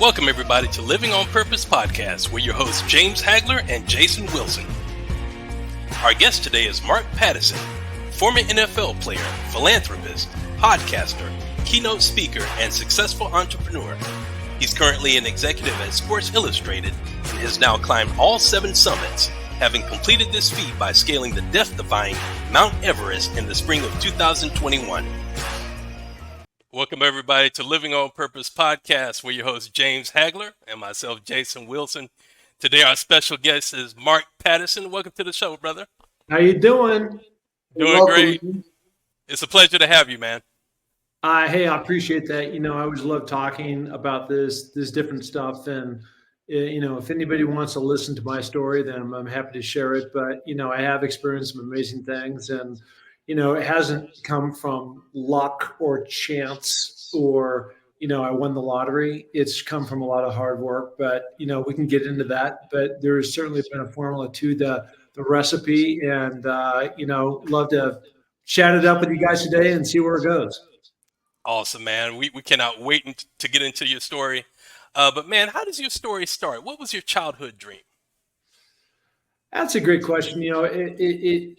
Welcome, everybody, to Living on Purpose podcast with your hosts, James Hagler and Jason Wilson. Our guest today is Mark Pattison, former NFL player, philanthropist, podcaster, keynote speaker, and successful entrepreneur. He's currently an executive at Sports Illustrated and has now climbed all 7 summits, having completed this feat by scaling the death-defying Mount Everest in the spring of 2021. Welcome, everybody, to Living on Purpose podcast with your host, James Hagler, and myself, Jason Wilson. Today, our special guest is Mark Pattison. Welcome to the show, brother. How you doing? Doing great. It's a pleasure to have you, man. Hey, I appreciate that. I always love talking about this different stuff. And, if anybody wants to listen to my story, then I'm happy to share it. But, I have experienced some amazing things. And, it hasn't come from luck or chance or, I won the lottery. It's come from a lot of hard work. But, we can get into that. But there has certainly been a formula to the recipe. And, love to chat it up with you guys today and see where it goes. Awesome, man. We cannot wait to get into your story. But, man, how does your story start? What was your childhood dream? That's a great question. It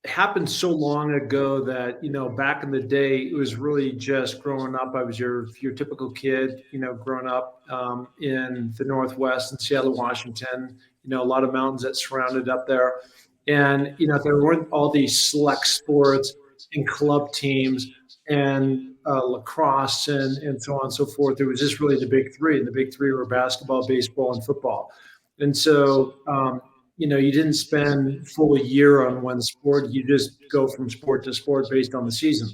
happened so long ago that, back in the day, it was really just growing up. I was your typical kid, growing up in the Northwest in Seattle, Washington, a lot of mountains that surrounded up there. And, there weren't all these select sports and club teams and lacrosse and so on and so forth. It was just really the big three. And the big three were basketball, baseball, and football. And so, you didn't spend full year on one sport. You just go from sport to sport based on the season.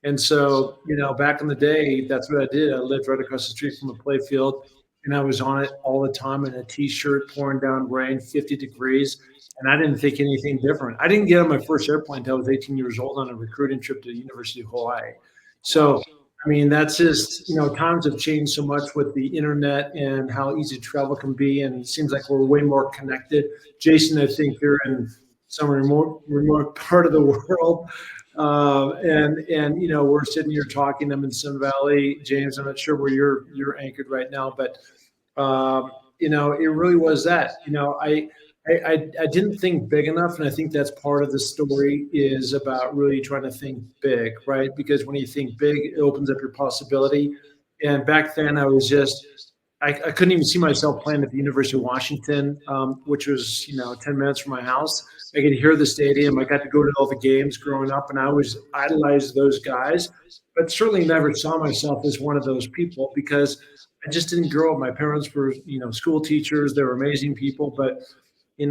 And so, back in the day, that's what I did. I lived right across the street from a play field, and I was on it all the time in a T-shirt, pouring down rain, 50 degrees. And I didn't think anything different. I didn't get on my first airplane until I was 18 years old on a recruiting trip to the University of Hawaii. So, that's just, times have changed so much with the internet and how easy travel can be. And it seems like we're way more connected. Jason, I think you're in some remote part of the world. And we're sitting here talking. I'm in Sun Valley. James, I'm not sure where you're anchored right now, but, it really was that, I didn't think big enough, and I think that's part of the story is about really trying to think big, right? Because when you think big, it opens up your possibility. And back then, I was I couldn't even see myself playing at the University of Washington, which was 10 minutes from my house. I could hear the stadium. I got to go to all the games growing up, and I always idolized those guys, but certainly never saw myself as one of those people because I just didn't grow up. My parents were school teachers. They were amazing people, but you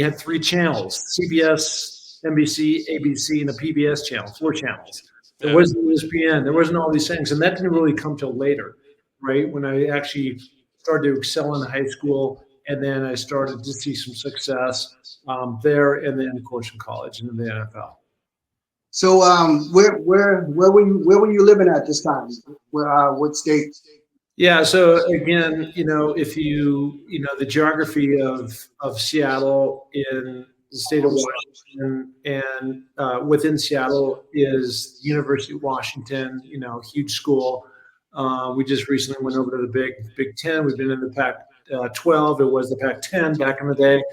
had 3 channels, CBS, NBC, ABC, and a PBS channel, 4 channels. There wasn't ESPN. There wasn't all these things. And that didn't really come till later, right? When I actually started to excel in high school. And then I started to see some success there. And then, of course, in college and in the NFL. So where were you living at this time? What state? Yeah. So again, if the geography of Seattle in the state of Washington and within Seattle is the University of Washington, huge school. We just recently went over to the Big Ten. We've been in the Pac-12. It was the Pac-10 back in the day.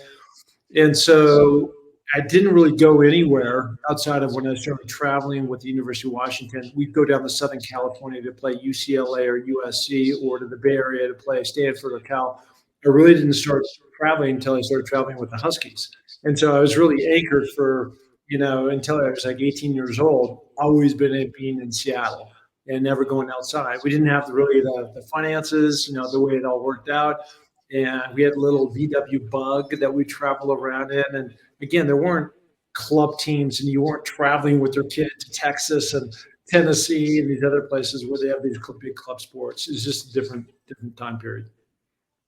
And so I didn't really go anywhere outside of when I started traveling with the University of Washington. We'd go down to Southern California to play UCLA or USC or to the Bay Area to play Stanford or Cal. I really didn't start traveling until I started traveling with the Huskies. And so I was really anchored for, until I was like 18 years old, always being in Seattle and never going outside. We didn't have the finances, the way it all worked out. And we had a little VW Bug that we travel around in. And again, there weren't club teams and you weren't traveling with your kid to Texas and Tennessee and these other places where they have these big club sports. It's just a different time period.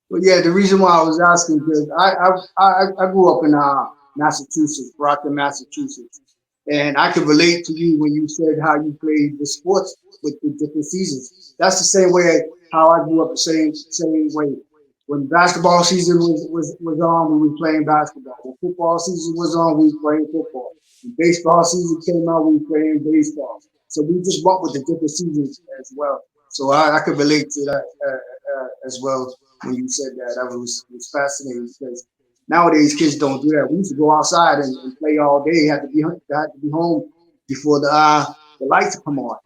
Well, yeah, the reason why I was asking is I grew up in Massachusetts, Brockton, Massachusetts. And I could relate to you when you said how you played the sports with the different seasons. That's the same way how I grew up, the same way. When basketball season was on, we were playing basketball. When football season was on, we were playing football. When baseball season came out, we were playing baseball. So we just went with the different seasons as well. So I could relate to that as well when you said that. That was fascinating because nowadays kids don't do that. We used to go outside and play all day. Had to be home before the lights come on.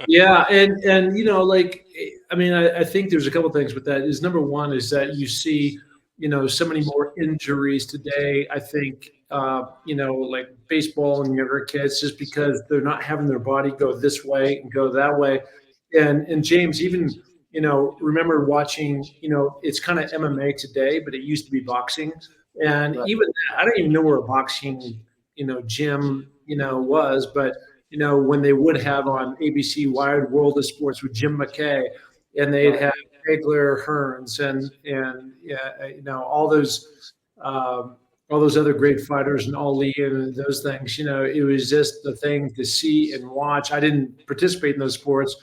Yeah, and like I mean, I think there's a couple things with that. Is number one is that you see, so many more injuries today. I think like baseball and younger kids, just because they're not having their body go this way and go that way. And James, even remember watching, it's kind of MMA today, but it used to be boxing. And Right. even that, I don't even know where a boxing, gym, was, but when they would have on ABC Wide World of Sports with Jim McKay, and they'd Right. have Egler Hearns and yeah, all those other great fighters and Ali and those things. It was just the thing to see and watch. I didn't participate in those sports,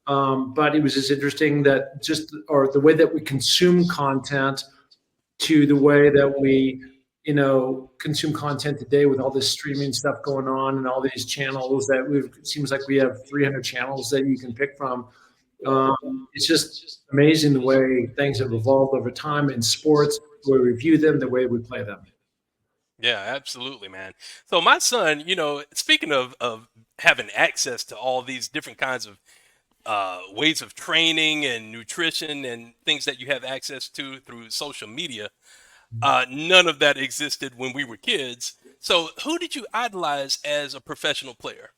but it was just interesting that or the way that we consume content to the way that we consume content today with all this streaming stuff going on and all these channels that it seems like we have 300 channels that you can pick from. It's just amazing the way things have evolved over time in sports, the way we view them, the way we play them. Yeah, absolutely, man. So my son, speaking of having access to all these different kinds of ways of training and nutrition and things that you have access to through social media, none of that existed when we were kids. So who did you idolize as a professional player?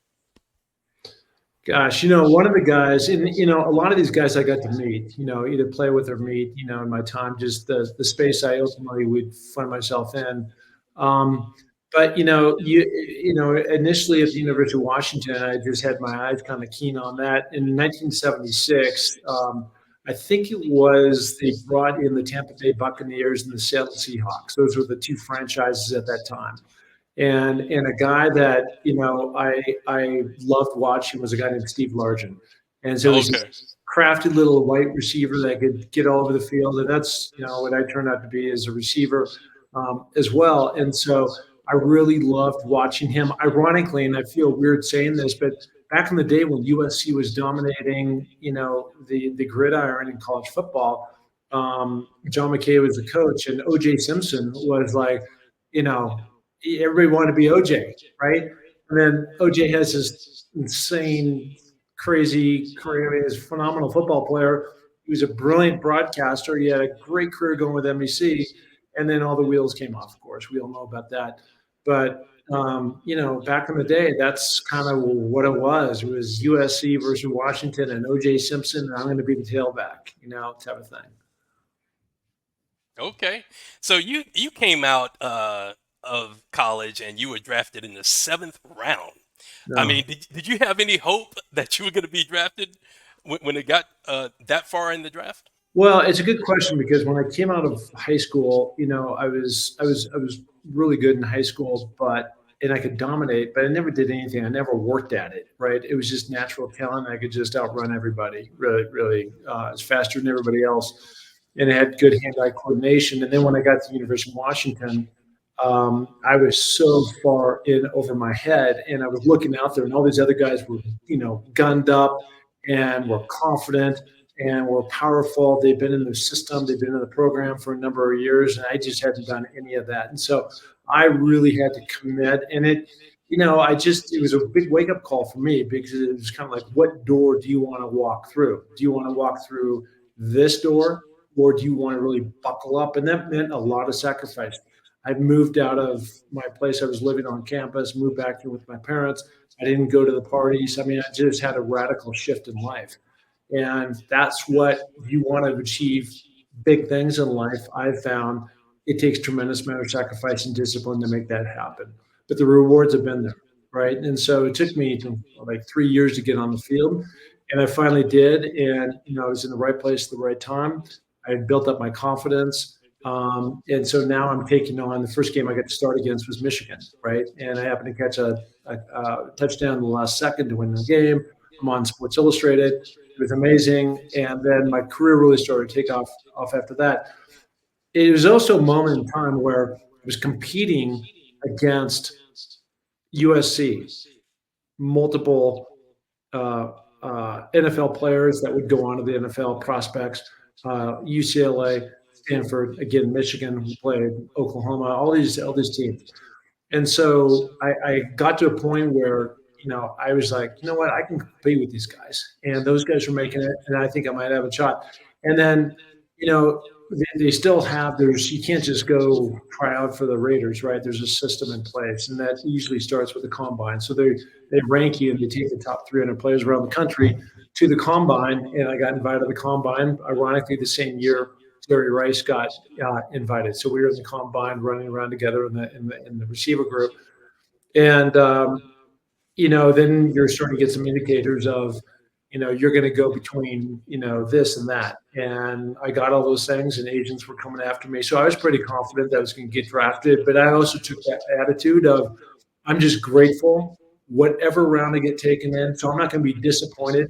Gosh, one of the guys, and a lot of these guys I got to meet, either play with or meet, in my time, just the space I ultimately would find myself in. But initially at the University of Washington, I just had my eyes kind of keen on that. In 1976, I think it was they brought in the Tampa Bay Buccaneers and the Seattle Seahawks. Those were the two franchises at that time. And a guy that I loved watching was a guy named Steve Largent, and so he's Okay. this crafty little white receiver that could get all over the field, and that's what I turned out to be as a receiver as well. And so I really loved watching him. Ironically, and I feel weird saying this, but back in the day when USC was dominating, the gridiron in college football, John McKay was the coach, and OJ Simpson was like, you know everybody wanted to be OJ, right? And then OJ has this insane, crazy career. I mean, he's a phenomenal football player. He was a brilliant broadcaster. He had a great career going with NBC, and then all the wheels came off. Of course, we all know about that. But back in the day, that's kind of what it was. It was USC versus Washington, and OJ Simpson, and I'm going to be the tailback, type of thing. Okay. So you came out of college and you were drafted in the 7th round. I No. mean, did you have any hope that you were going to be drafted when it got that far in the draft? Well, it's a good question because when I came out of high school, I was really good in high school, and I could dominate, but I never did anything. I never worked at it, right? It was just natural talent. I could just outrun everybody, really, really, as faster than everybody else, and I had good hand-eye coordination. And then when I got to the University of Washington, I was so far in over my head, and I was looking out there, and all these other guys were, gunned up and were confident and were powerful. They've been in the system, they've been in the program for a number of years, and I just hadn't done any of that. And so I really had to commit. And it was a big wake up call for me because it was kind of like, what door do you want to walk through? Do you want to walk through this door, or do you want to really buckle up? And that meant a lot of sacrifice. I moved out of my place I was living on campus, moved back here with my parents. I didn't go to the parties. I mean, I just had a radical shift in life. And that's what you want to achieve big things in life. I've found it takes tremendous amount of sacrifice and discipline to make that happen. But the rewards have been there, right? And so it took me like 3 years to get on the field. And I finally did. And, I was in the right place at the right time. I had built up my confidence. And so now I'm taking on the first game I got to start against was Michigan, right? And I happened to catch a touchdown in the last second to win the game. I'm on Sports Illustrated. It was amazing. And then my career really started to take off after that. It was also a moment in time where I was competing against USC, multiple NFL players that would go on to the NFL, prospects, UCLA, Stanford, again, Michigan, who played Oklahoma, all these teams. And so I got to a point where, I was like, you know what, I can compete with these guys. And those guys are making it, and I think I might have a shot. And then, they still have you can't just go try out for the Raiders, right? There's a system in place, and that usually starts with the combine. So they rank you and they take the top 300 players around the country to the combine. And I got invited to the combine. Ironically, the same year Jerry Rice got invited. So we were in the combine running around together in the receiver group. And, then you're starting to get some indicators of, you're going to go between, this and that. And I got all those things, and agents were coming after me. So I was pretty confident that I was going to get drafted. But I also took that attitude of, I'm just grateful whatever round I get taken in. So I'm not going to be disappointed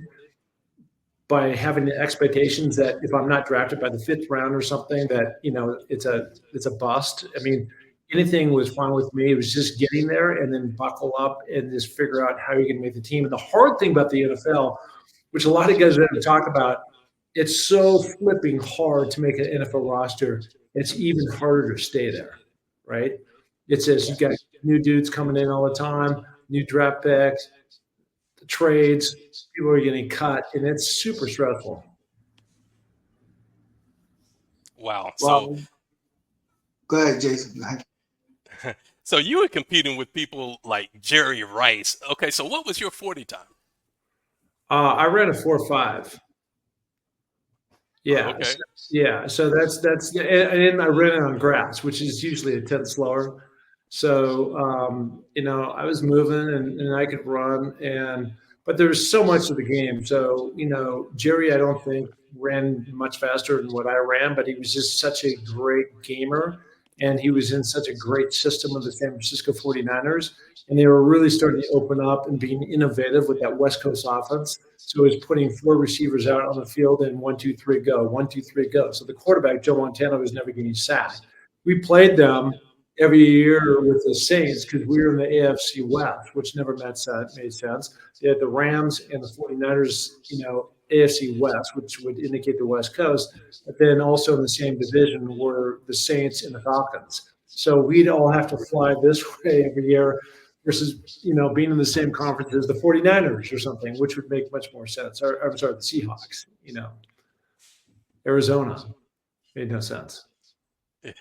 by having the expectations that if I'm not drafted by the 5th round or something, that, it's a bust. I mean, anything was fine with me. It was just getting there and then buckle up and just figure out how you're going to make the team. And the hard thing about the NFL, which a lot of guys don't talk about, it's so flipping hard to make an NFL roster. It's even harder to stay there, right? It says you got new dudes coming in all the time, new draft picks, the trades, people are getting cut, and it's super stressful. Wow. So go ahead, Jason. So you were competing with people like Jerry Rice. Okay, so what was your 40 time? I ran a 4.5. Yeah. Oh, okay. So that's and I ran it on grass, which is usually a tenth slower. So I was moving and I could run, but there's so much of the game. So Jerry, I don't think ran much faster than what I ran, but he was just such a great gamer, and he was in such a great system with the San Francisco 49ers. And they were really starting to open up and being innovative with that West Coast offense. So he was putting 4 receivers out on the field and 1, 2, 3, go, 1, 2, 3, go. So the quarterback, Joe Montana, was never getting sacked. We played them every year with the Saints because we were in the AFC West, which never made sense. They had the Rams and the 49ers, AFC West, which would indicate the West Coast. But then also in the same division were the Saints and the Falcons. So we'd all have to fly this way every year versus, being in the same conference as the 49ers or something, which would make much more sense. Or, I'm sorry, the Seahawks, Arizona made no sense.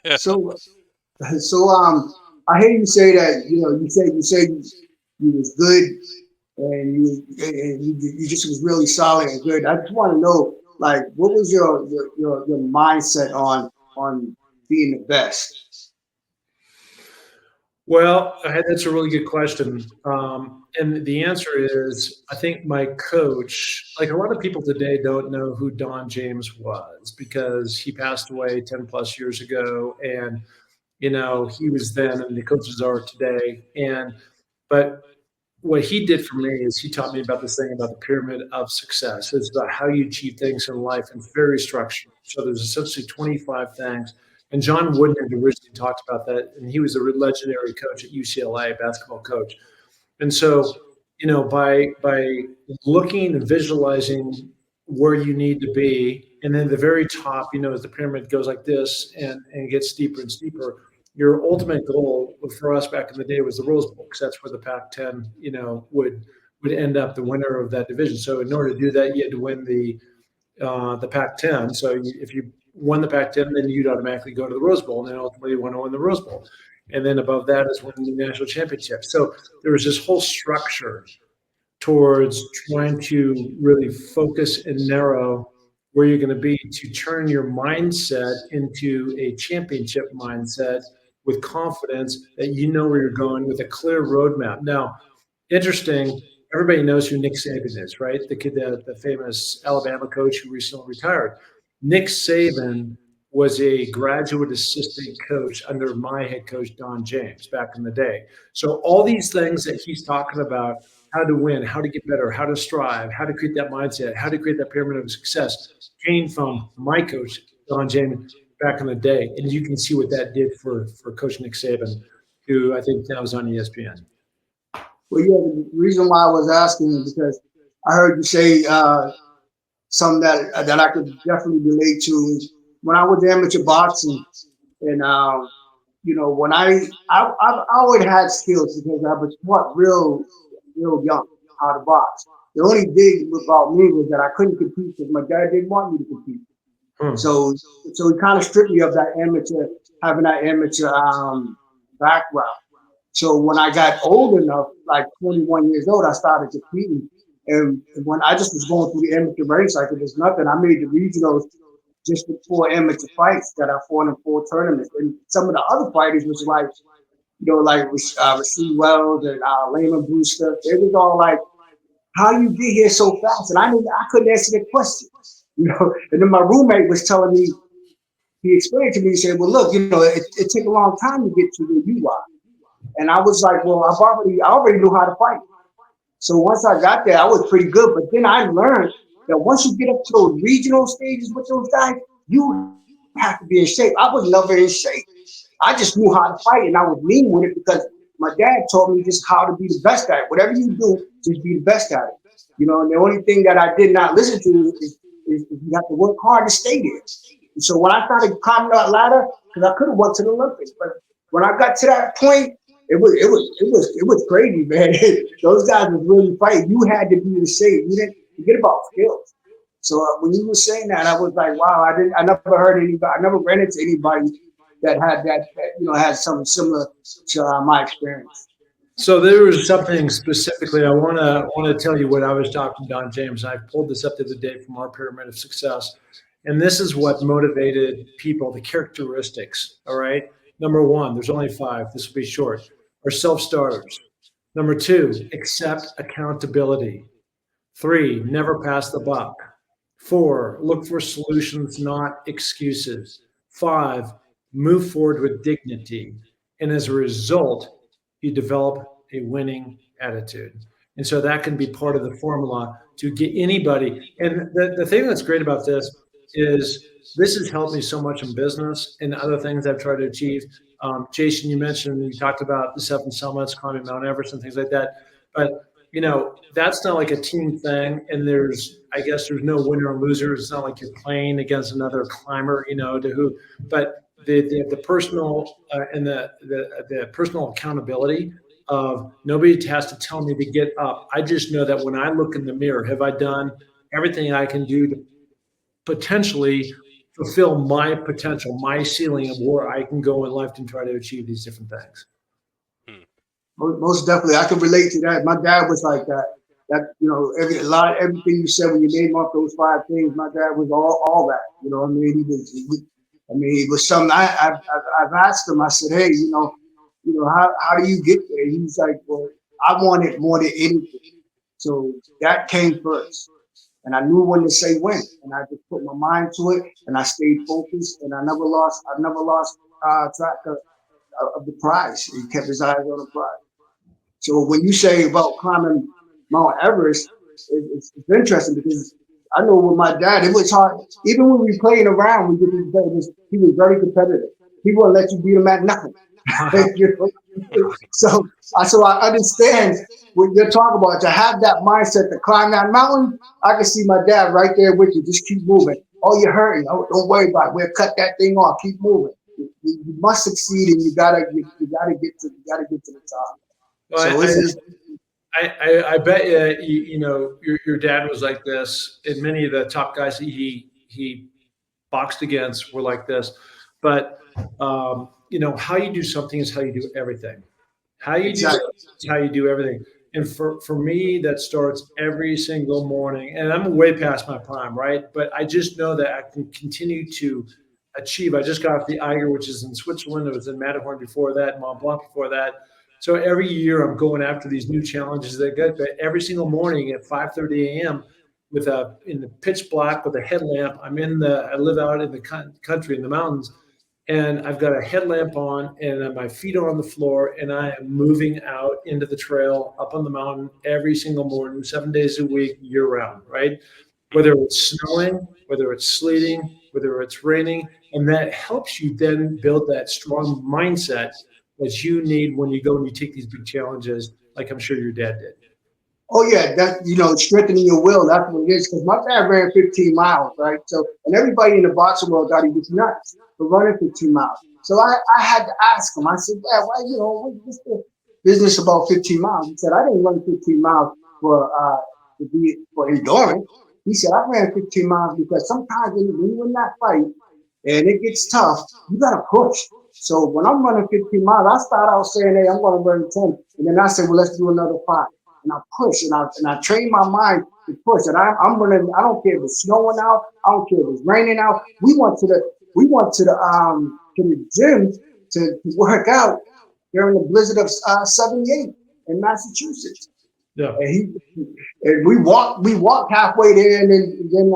Yeah. So I hear you say that, you said you was good and you just was really solid and good. I just want to know, like, what was your mindset on being the best? Well, that's a really good question. And the answer is, I think my coach, like a lot of people today don't know who Don James was because he passed away 10 plus years ago. And, he was then and the coaches are today. But what he did for me is he taught me about this thing about the pyramid of success. It's about how you achieve things in life, and it's very structured. So there's essentially 25 things. And John Wooden had originally talked about that, and he was a legendary coach at UCLA, basketball coach. And so, by looking and visualizing where you need to be, and then the very top, as the pyramid goes like this and gets steeper and steeper, your ultimate goal for us back in the day was the Rose Bowl, because that's where the Pac-10, would end up the winner of that division. So in order to do that, you had to win the Pac-10. So if you won the Pac-10, then you'd automatically go to the Rose Bowl, and then ultimately you want to win the Rose Bowl. And then above that is winning the national championship. So there was this whole structure towards trying to really focus and narrow where you're going to be to turn your mindset into a championship mindset with confidence that you know where you're going with a clear roadmap. Now, interesting, everybody knows who Nick Saban is, right? The kid, the famous Alabama coach who recently retired. Nick Saban was a graduate assistant coach under my head coach, Don James, back in the day. So all these things that he's talking about, how to win, how to get better, how to strive, how to create that mindset, how to create that pyramid of success, came from my coach, Don James, back in the day. And you can see what that did for Coach Nick Saban, who I think now is on ESPN. Well, yeah, the reason why I was asking is because I heard you say something that I could definitely relate to is when I was amateur boxing, and when I've always had skills because I was taught real young how to box. The only thing about me was that I couldn't compete because my dad didn't want me to compete. So he kind of stripped me of having that amateur background. So when I got old enough, like 21 years old, I started competing. And when I just was going through the amateur ranks, like it was nothing. I made the regionals just with 4 amateur fights that I fought in 4 tournaments. And some of the other fighters was like, like Rasheed Wells and Lehman Brewster. They was all like, how you get here so fast? And I couldn't answer the question. And then my roommate was telling me, he explained to me, he said, well, look, it took a long time to get to where you are. And I was like, well, I already knew how to fight. So once I got there, I was pretty good. But then I learned that once you get up to those regional stages with those guys, you have to be in shape. I was never in shape. I just knew how to fight, and I was mean with it because my dad taught me just how to be the best at it. Whatever you do, just be the best at it. And the only thing that I did not listen to is you have to work hard to stay there. And so when I started climbing that ladder, because I could have went to the Olympics, but when I got to that point, it was crazy, man. Those guys was really fighting. You had to be in shape. You didn't forget about skills. So when you were saying that, I was like, wow, I never heard anybody. I never ran into anybody that had had something similar to my experience. So there was something specifically I want to tell you what I was talking to Don James. I pulled this up the other day from our pyramid of success, and this is what motivated people. The characteristics. All right. Number 1, there's only 5. This will be short. Are self-starters. Number 2, accept accountability. 3, never pass the buck. 4, look for solutions, not excuses. 5, move forward with dignity. And as a result, you develop a winning attitude. And so that can be part of the formula to get anybody. And the thing that's great about this is this has helped me so much in business and other things I've tried to achieve. Jason, you talked about the 7 summits, climbing Mount Everest and things like that. But, that's not like a team thing. And there's no winner or loser. It's not like you're playing against another climber, but the personal and the personal accountability of nobody has to tell me to get up. I just know that when I look in the mirror, have I done everything I can do to potentially fulfill my potential, my ceiling of where I can go in life and try to achieve these different things. Most definitely, I can relate to that. My dad was like that. Everything you said when you named off those 5 things, my dad was all that. He was something. I've asked him. I said, hey, how do you get there? He's like, well, I want it more than anything. So that came first. And I knew when to say when, and I just put my mind to it, and I stayed focused, and I never lost track of the prize. He kept his eyes on the prize. So when you say about climbing Mount Everest, it's interesting because I know with my dad, it was hard. Even when we were playing around, he was very competitive. He wouldn't let you beat him at nothing. So I understand what you're talking about. To have that mindset to climb that mountain, I can see my dad right there with you. Just keep moving. Oh, you're hurting. Oh, don't worry about it. We'll cut that thing off. Keep moving. You must succeed, and you gotta get to the top. Well, so I bet your dad was like this, and many of the top guys he boxed against were like this. But how you do something is how you do everything. How you do it is how you do everything. And for me, that starts every single morning. And I'm way past my prime, right? But I just know that I can continue to achieve. I just got off the Eiger, which is in Switzerland. It was in Matterhorn before that, Mont Blanc before that. So every year I'm going after these new challenges that get. But every single morning at 5:30 a.m. in the pitch black with a headlamp, I live out in the country in the mountains, and I've got a headlamp on, and my feet are on the floor, and I am moving out into the trail up on the mountain every single morning, 7 days a week, year round, right? Whether it's snowing, whether it's sleeting, whether it's raining, and that helps you then build that strong mindset that you need when you go and you take these big challenges, like I'm sure your dad did. Oh yeah, that strengthening your will. That's what it is. Because my dad ran 15 miles, right? So, and everybody in the boxing world thought he was nuts for running 15 miles. So I had to ask him. I said, Dad, why what's the business about 15 miles? He said, I didn't run 15 miles for endurance. He said, I ran 15 miles because sometimes when you're in that fight and it gets tough, you gotta push. So when I'm running 15 miles, I start out saying, hey, I'm gonna run 10, and then I say, well, let's do another 5. And I push and I train my mind to push. And I'm running. I don't care if it's snowing out. I don't care if it's raining out. We went to the gym to work out during the blizzard of '78 in Massachusetts. Yeah. And we walked halfway there, and then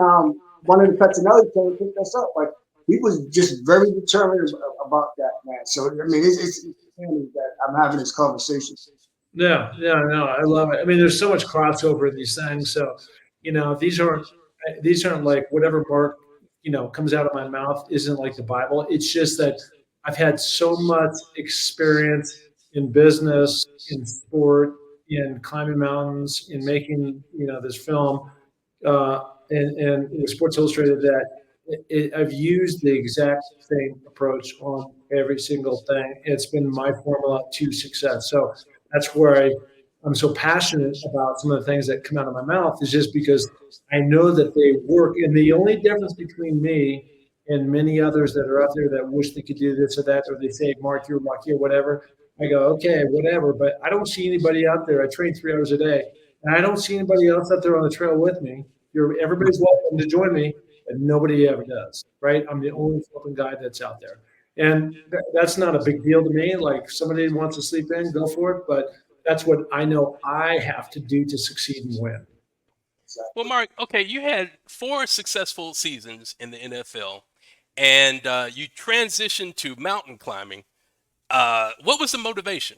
one of the Pettinelli came and picked us up. But he was just very determined about that, man. So I mean, it's funny that I'm having this conversation. Yeah, no, I love it. I mean, there's so much crossover in these things. So, these aren't like whatever Mark, comes out of my mouth isn't like the Bible. It's just that I've had so much experience in business, in sport, in climbing mountains, in making, this film, and Sports Illustrated that I've used the exact same approach on every single thing. It's been my formula to success. So that's where I'm so passionate about some of the things that come out of my mouth is just because I know that they work. And the only difference between me and many others that are out there that wish they could do this or that, or they say, Mark, you're lucky or whatever. I go, okay, whatever. But I don't see anybody out there. I train 3 hours a day, and I don't see anybody else out there on the trail with me. Everybody's welcome to join me, but nobody ever does, right? I'm the only flipping guy that's out there. And that's not a big deal to me. Like somebody wants to sleep in, go for it. But that's what I know I have to do to succeed and win. Well, Mark, okay, you had 4 successful seasons in the NFL, and you transitioned to mountain climbing. What was the motivation?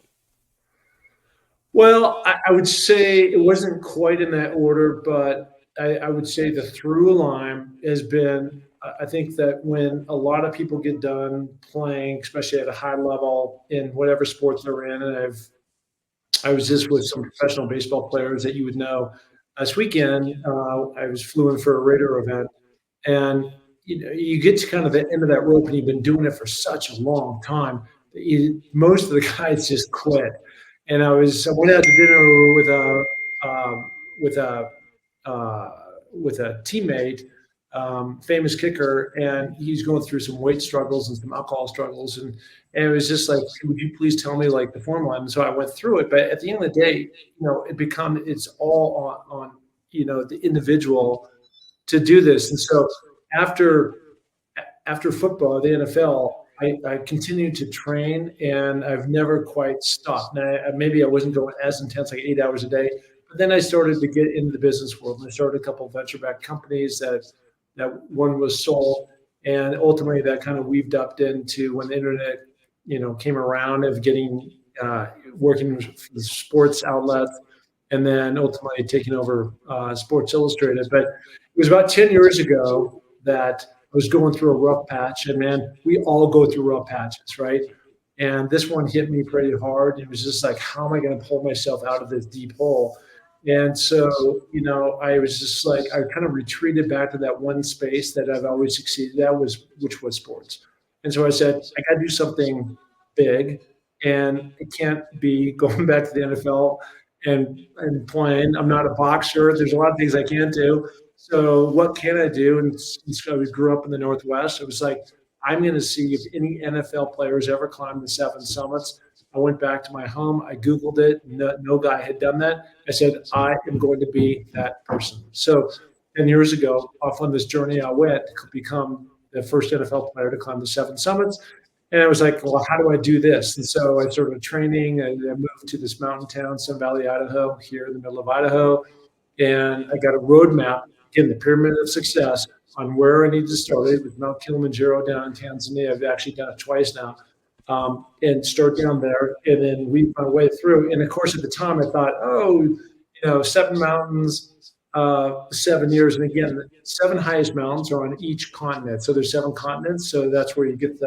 Well, I would say it wasn't quite in that order, but I would say the through line has been I think that when a lot of people get done playing, especially at a high level in whatever sports they're in, and I was just with some professional baseball players that you would know. Last weekend, I was flew in for a Raider event, and you get to kind of the end of that rope, and you've been doing it for such a long time. Most of the guys just quit. And I went out to dinner with a uh, with a teammate, famous kicker, and he's going through some weight struggles and some alcohol struggles, and it was just like, would you please tell me like the formula? And so I went through it, but at the end of the day, it's all on the individual to do this. And so after football, the NFL, I continued to train, and I've never quite stopped. Now, maybe I wasn't going as intense, like 8 hours a day, but then I started to get into the business world, and I started a couple of venture-backed companies that one was sold, and ultimately that kind of weaved up into when the internet, came around of getting working with sports outlets, and then ultimately taking over Sports Illustrated. But it was about 10 years ago that I was going through a rough patch, and man, we all go through rough patches, right? And this one hit me pretty hard. It was just like, how am I going to pull myself out of this deep hole? And so, I was just like, I kind of retreated back to that one space that I've always succeeded at, which was sports. And so I said, I got to do something big, and it can't be going back to the NFL and playing. I'm not a boxer. There's a lot of things I can't do. So what can I do? And since I grew up in the Northwest, it was like, I'm going to see if any NFL players ever climbed the 7 summits. I went back to my home. I Googled it. No guy had done that. I said, I am going to be that person. So 10 years ago, off on this journey, I went to become the first NFL player to climb the 7 summits. And I was like, well, how do I do this? And so I started training, and I moved to this mountain town, Sun Valley, Idaho, here in the middle of Idaho. And I got a roadmap, again, the pyramid of success, on where I need to start. It with Mount Kilimanjaro down in Tanzania. I've actually done it twice now. And start down there and then weave my way through. And of course, at the time, I thought, 7 mountains, 7 years. And again, the 7 highest mountains are on each continent. So there's 7 continents. So that's where you get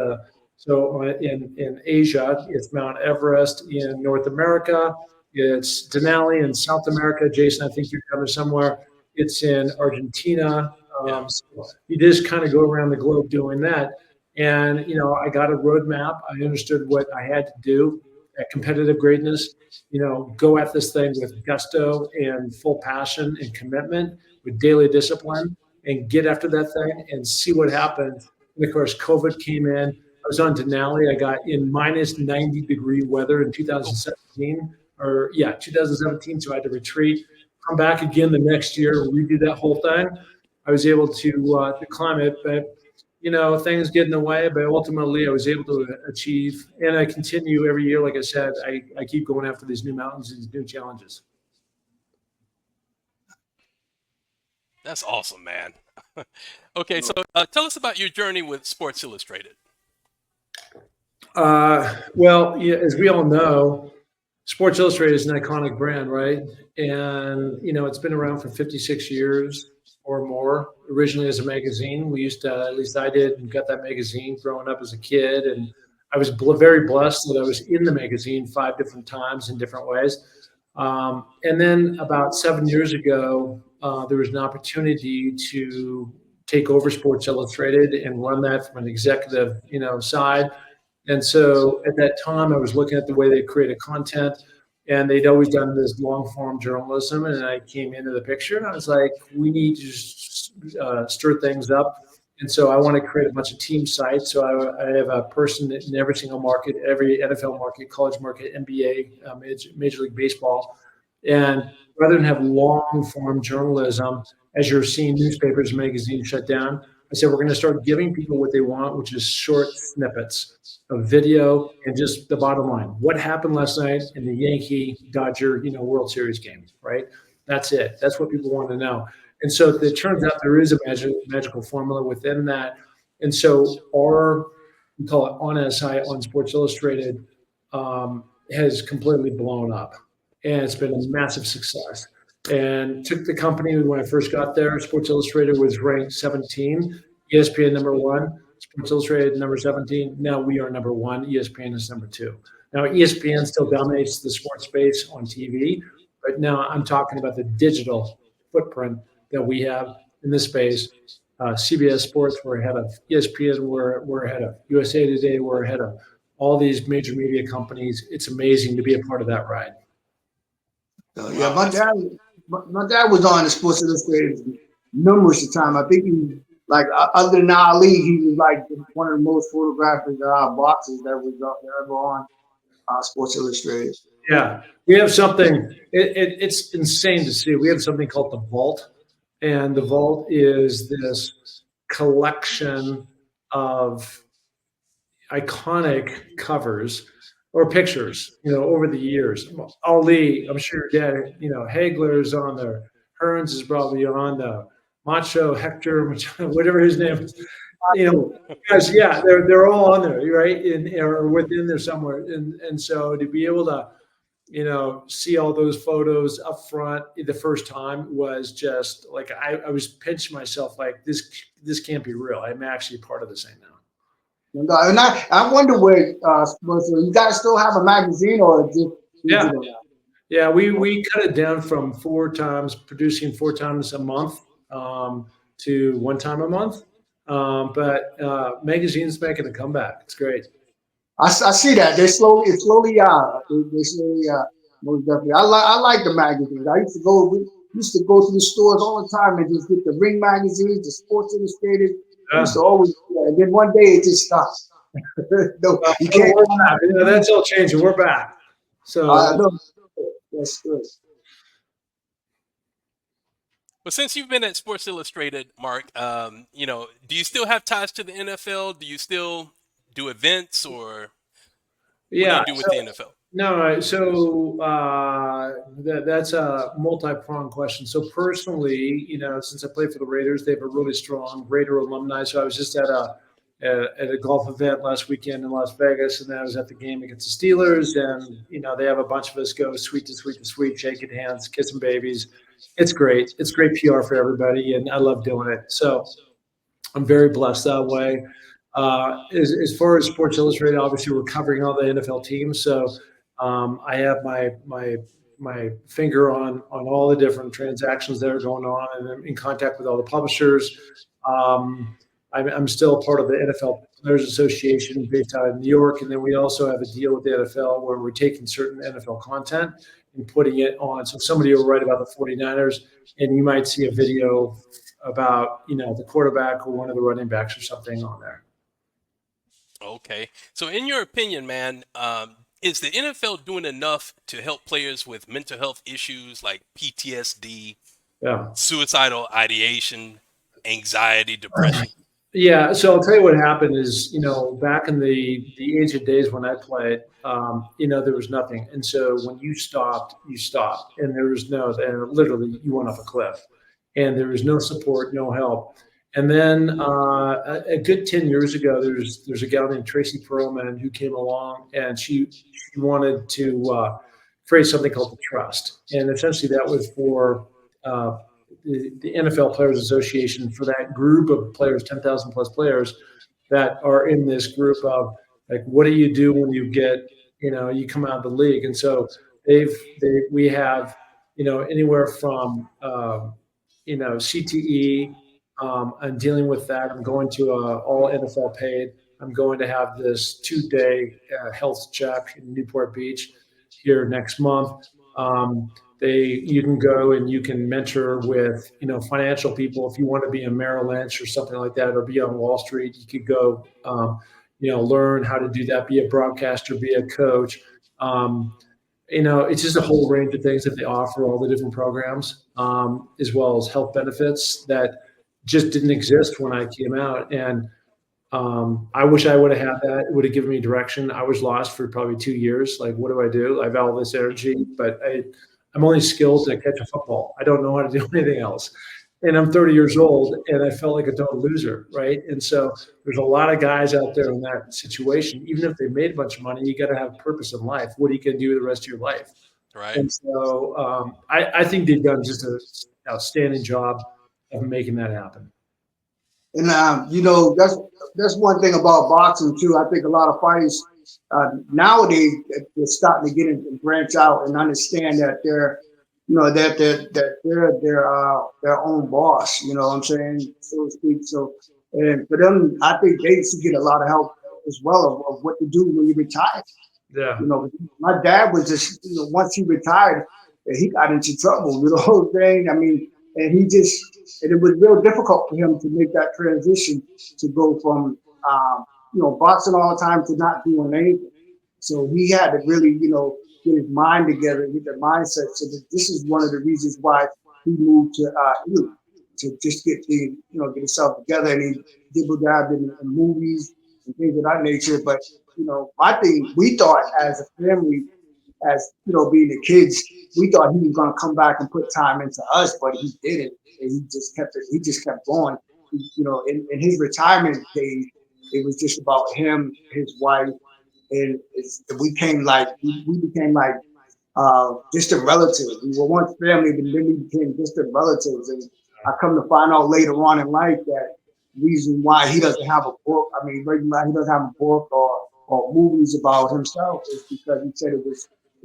in Asia, it's Mount Everest. In North America, It's Denali in South America. Jason, I think you're coming somewhere. It's in Argentina. So you just kind of go around the globe doing that. And, I got a roadmap. I understood what I had to do at competitive greatness, go at this thing with gusto and full passion and commitment with daily discipline and get after that thing and see what happens. And of course, COVID came in. I was on Denali. I got in minus 90-degree weather in 2017, 2017. So I had to retreat, come back again the next year, redo that whole thing. I was able to climb it, but things get in the way. But ultimately, I was able to achieve, and I continue every year. Like I said, I keep going after these new mountains and these new challenges. That's awesome, man. Okay, so tell us about your journey with Sports Illustrated. Well, as we all know, Sports Illustrated is an iconic brand, right? And, it's been around for 56 years or more. Originally as a magazine, we used to, at least I did, and got that magazine growing up as a kid. And I was very blessed that I was in the magazine 5 different times in different ways. And then about 7 years ago, there was an opportunity to take over Sports Illustrated and run that from an executive, side. And so at that time, I was looking at the way they created content, and they'd always done this long form journalism. And I came into the picture, and I was like, we need to stir things up. And so I want to create a bunch of team sites. So I have a person in every single market, every NFL market, college market, NBA, Major League Baseball. And rather than have long form journalism, as you're seeing newspapers and magazines shut down, I said, we're going to start giving people what they want, which is short snippets of video and just the bottom line. What happened last night in the Yankee-Dodger, World Series game, right? That's it. That's what people want to know. And so it turns out there is a magical formula within that. And so we call it On SI, on Sports Illustrated, has completely blown up. And it's been a massive success. And took the company, when I first got there, Sports Illustrated was ranked 17, ESPN number 1, Sports Illustrated number 17. Now we are number 1, ESPN is number 2. Now ESPN still dominates the sports space on TV, but now I'm talking about the digital footprint that we have in this space. CBS Sports, we're ahead of ESPN, we're ahead of USA Today, we're ahead of all these major media companies. It's amazing to be a part of that ride. Yeah, my dad was on the Sports Illustrated numerous of times. I think he, other than Ali, he was like one of the most photographic boxers that was ever on Sports Illustrated. Yeah, we have something. It's insane to see. We have something called the Vault, and the Vault is this collection of iconic covers or pictures, over the years. Ali, I'm sure your dad, Hagler's on there. Hearns is probably on the Macho Hector, whatever his name is. Guys, yeah, they're all on there, right? Or within there somewhere. And so to be able to, see all those photos up front the first time was just like I was pinching myself like this can't be real. I'm actually part of this thing now. And I wonder where you guys still have a magazine or just digital now? Yeah, we cut it down from producing 4 times a month to 1 time a month. But magazines making a comeback. It's great. I see that it's slowly most definitely. I like the magazines. I used to go to the stores all the time and just get the Ring magazines, the Sports Illustrated. I used to always do that. And then one day it just stopped. No, you can't. That's all changing. We're back. So that's good. Well, since you've been at Sports Illustrated, Mark, do you still have ties to the NFL? Do you still do events, or what do you do with the NFL? No, so that's a multi-pronged question. So personally, since I play for the Raiders, they have a really strong Raider alumni. So I was just at a golf event last weekend in Las Vegas, and then I was at the game against the Steelers, and they have a bunch of us go suite to suite to suite, shaking hands, kissing babies. It's great. It's great PR for everybody, and I love doing it. So I'm very blessed that way. As far as Sports Illustrated, obviously we're covering all the NFL teams. So I have my finger on all the different transactions that are going on, and I'm in contact with all the publishers. I'm still part of the NFL Players Association based out of New York, and then we also have a deal with the NFL where we're taking certain NFL content and putting it on. So somebody will write about the 49ers, and you might see a video about the quarterback or one of the running backs or something on there. Okay. So in your opinion, man, is the NFL doing enough to help players with mental health issues like PTSD, Yeah. suicidal ideation, anxiety, depression? Yeah, so I'll tell you what happened is, back in the ancient days when I played, there was nothing, and so when you stopped, and there was and literally you went off a cliff, and there was no support, no help, and then a good 10 years ago, there's a gal named Tracy Perlman who came along, and she wanted to create something called the Trust, and essentially that was for the NFL Players Association, for that group of players, 10,000 plus players that are in this group of, like, what do you do when you get, you come out of the league? And so we have, anywhere from, CTE, I'm dealing with that. I'm going to all NFL paid. I'm going to have this 2-day health check in Newport Beach here next month. You can go and you can mentor with financial people. If you want to be in Merrill Lynch or something like that, or be on Wall Street, you could go learn how to do that, be a broadcaster, be a coach. It's just a whole range of things that they offer, all the different programs, as well as health benefits that just didn't exist when I came out. And I wish I would have had that. It would have given me direction. I was lost for probably 2 years. Like, what do I do? I have all this energy, but I'm only skilled to catch a football. I don't know how to do anything else. And I'm 30 years old, and I felt like a total loser, right? And so there's a lot of guys out there in that situation. Even if they made a bunch of money, you got to have purpose in life. What are you going to do the rest of your life? Right. And so I think they've done just an outstanding job of making that happen. And that's one thing about boxing too. I think a lot of fighters nowadays they're starting to get in and branch out and understand that they're their own boss. You know what I'm saying, so to speak. So, and for them, I think they should get a lot of help as well of what to do when you retire. Yeah. My dad was just, once he retired, he got into trouble. You know what I'm saying? I mean, and it was real difficult for him to make that transition to go from, boxing all the time to not doing anything. So he had to really, get his mind together and get the mindset. So this is one of the reasons why he moved to Italy, to just get himself together. And he dabbled in movies and things of that nature. But my thing, we thought as a family, as being the kids, we thought he was going to come back and put time into us, but he didn't. And he just kept going. In his retirement days, it was just about him, his wife, and we became like distant relatives. We were once family, but then we became distant relatives. And I come to find out later on in life that the reason why he doesn't have a book, the reason why he doesn't have a book or movies about himself is because he said it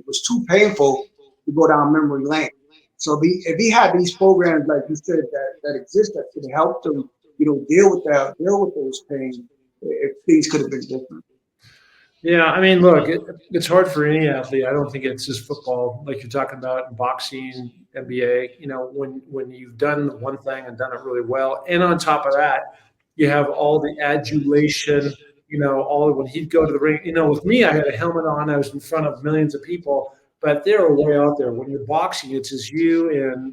was too painful to go down memory lane. So if he had these programs, like you said, that exist that could help him, deal with those pains, if things could have been different. Yeah, look, it's hard for any athlete. I don't think it's just football, like you're talking about, in boxing, NBA. When you've done one thing and done it really well, and on top of that, you have all the adulation. When he'd go to the ring. With me, I had a helmet on. I was in front of millions of people, but they were way out there. When you're boxing, it's just you and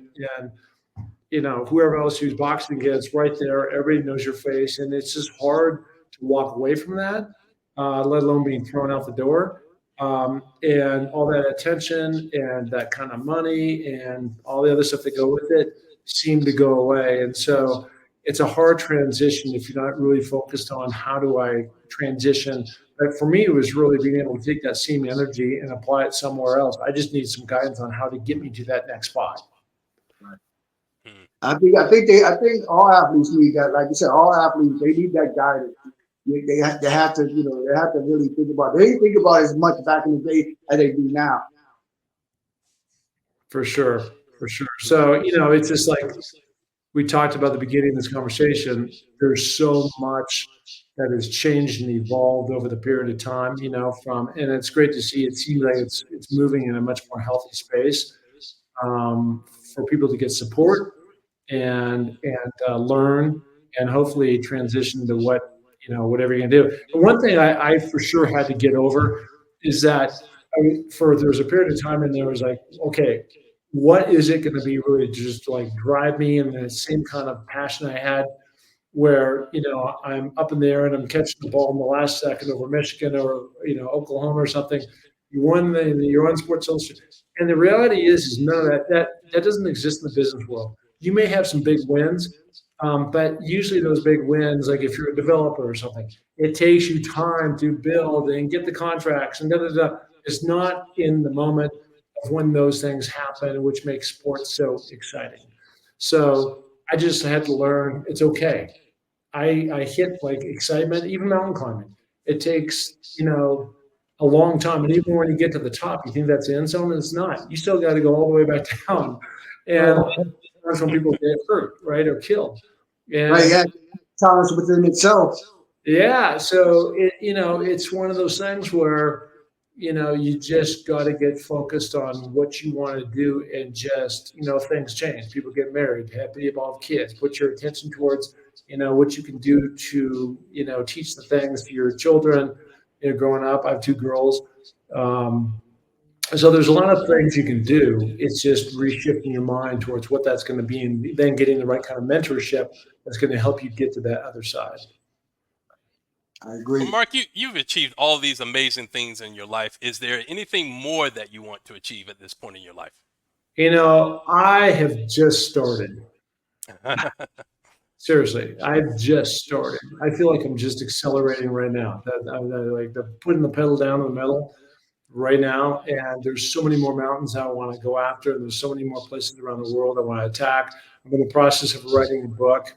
whoever else who's boxing against right there. Everybody knows your face, and it's just hard to walk away from that. Let alone being thrown out the door, and all that attention and that kind of money and all the other stuff that go with it seem to go away. And so it's a hard transition if you're not really focused on how do I transition. But for me, it was really being able to take that same energy and apply it somewhere else. I just need some guidance on how to get me to that next spot. I think all athletes need that. Like you said, all athletes, they need that guidance. they have to, they have to really think about it. They didn't think about it as much back in the day as they do now. For sure. So, it's just like we talked about at the beginning of this conversation. There's so much that has changed and evolved over the period of time, and it's great to see. It seems like it's moving in a much more healthy space, for people to get support and learn and hopefully transition to whatever you're gonna do. And one thing I for sure had to get over is that there was a period of time and there was like, okay, what is it going to be really just like drive me in the same kind of passion I had where I'm up in the air and I'm catching the ball in the last second over Michigan or Oklahoma or something. You're on Sports Illustrated, and the reality is none of that doesn't exist in the business world. You may have some big wins, but usually those big wins, like if you're a developer or something, it takes you time to build and get the contracts and da da da. It's not in the moment of when those things happen, which makes sports so exciting. So I just had to learn it's okay. I hit like excitement, even mountain climbing. It takes, a long time. And even when you get to the top, you think that's the end zone, and it's not. You still got to go all the way back down. And that's when people get hurt, right, or killed. And, right, yeah, challenge within itself. Yeah, so it's one of those things where you just got to get focused on what you want to do, and just things change. People get married, people have kids. Put your attention towards what you can do to teach the things to your children. Growing up, I have two girls. So there's a lot of things you can do. It's just reshifting your mind towards what that's going to be, and then getting the right kind of mentorship that's going to help you get to that other side. I agree. Well, Mark, you've achieved all these amazing things in your life. Is there anything more that you want to achieve at this point in your life? I have just started. Seriously, I've just started. I feel like I'm just accelerating right now. Like putting the pedal down on the metal right now, and there's so many more mountains I want to go after, and there's so many more places around the world I want to attack. I'm in the process of writing a book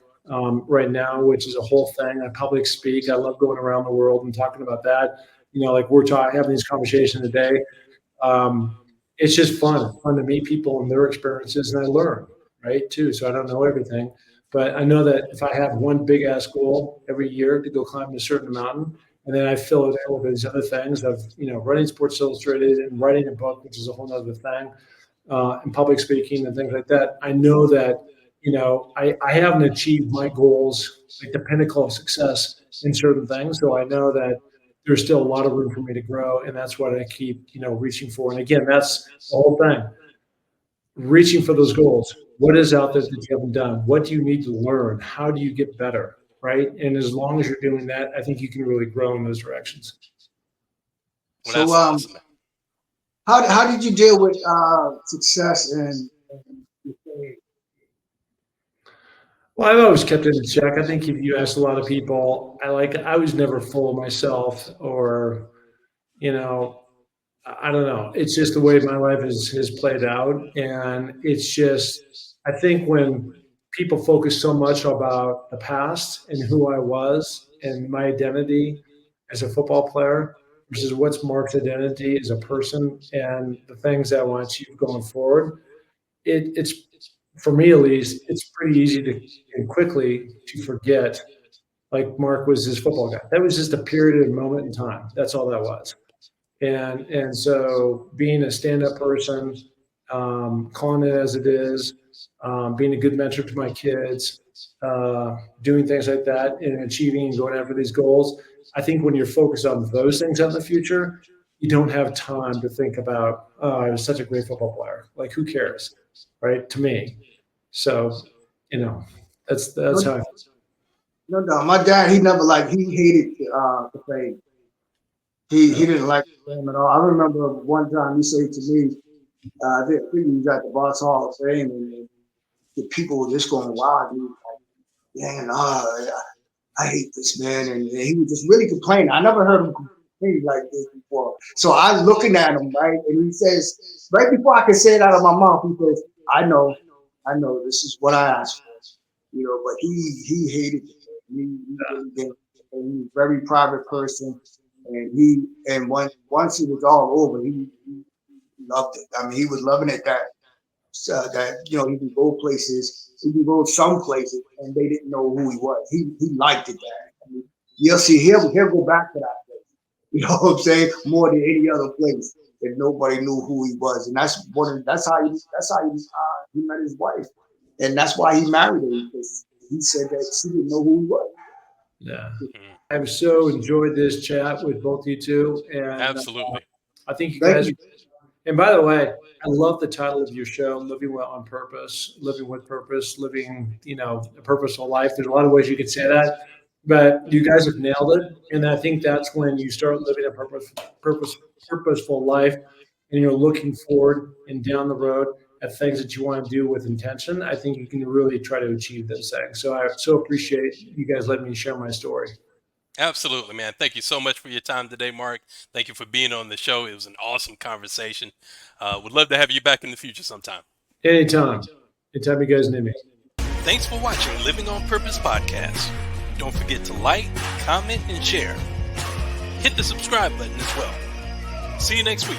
right now, which is a whole thing. I public speak. I love going around the world and talking about that. Like we're having these conversations today. It's just fun to meet people and their experiences, and I learn, right, too. So I don't know everything, but I know that if I have one big ass goal every year to go climb a certain mountain, and then I fill it in with these other things of, running Sports Illustrated and writing a book, which is a whole other thing, and public speaking and things like that. I know that, I haven't achieved my goals, like the pinnacle of success in certain things. So I know that there's still a lot of room for me to grow. And that's what I keep, reaching for. And again, that's the whole thing. Reaching for those goals. What is out there that you haven't done? What do you need to learn? How do you get better? Right. And as long as you're doing that, I think you can really grow in those directions. Well, So, that's awesome. how did you deal with success and Well, I've always kept it in check. I think if you ask a lot of people, I was never full of myself, or, I don't know. It's just the way my life has played out. And it's just, I think when people focus so much about the past and who I was and my identity as a football player versus what's Mark's identity as a person and the things that I want to achieve going forward, it's, for me at least, it's pretty easy to and quickly to forget, like Mark was this football guy. That was just a period and moment in time. That's all that was. And so being a stand-up person, calling it as it is, being a good mentor to my kids, doing things like that and achieving and going after these goals. I think when you're focused on those things out in the future, you don't have time to think about, oh, I was such a great football player. Like, who cares, right? To me. So, that's how I feel. No, my dad, he hated to play. He didn't like the game at all. I remember one time he said to me, I think he was at the Boss Hall of Fame, and the people were just going wild. He was like, man, I hate this man. And he was just really complaining. I never heard him complain like this before. So I'm looking at him, right? And he says, right before I could say it out of my mouth, he says, I know, this is what I asked for. But he hated it. He really did. and he's a very private person. And once it was all over, he loved it. I mean, he was loving it that he could go places, he could go some places, and they didn't know who he was. He liked it that. I mean, you'll see he'll go back to that place. You know what I'm saying? More than any other place, that nobody knew who he was, and that's how he met his wife, and that's why he married her, because he said that she didn't know who he was. Yeah, I've so enjoyed this chat with both you two, and Absolutely. I think you guys. And by the way, I love the title of your show, Living Well on Purpose, living with purpose, living, a purposeful life. There's a lot of ways you could say that, but you guys have nailed it. And I think that's when you start living a purposeful life, and you're looking forward and down the road at things that you want to do with intention. I think you can really try to achieve those things. So I so appreciate you guys letting me share my story. Absolutely, man. Thank you so much for your time today, Mark. Thank you for being on the show. It was an awesome conversation. Would love to have you back in the future sometime. Anytime you guys need me. Thanks for watching Living on Purpose podcast. Don't forget to like, comment, and share. Hit the subscribe button as well. See you next week.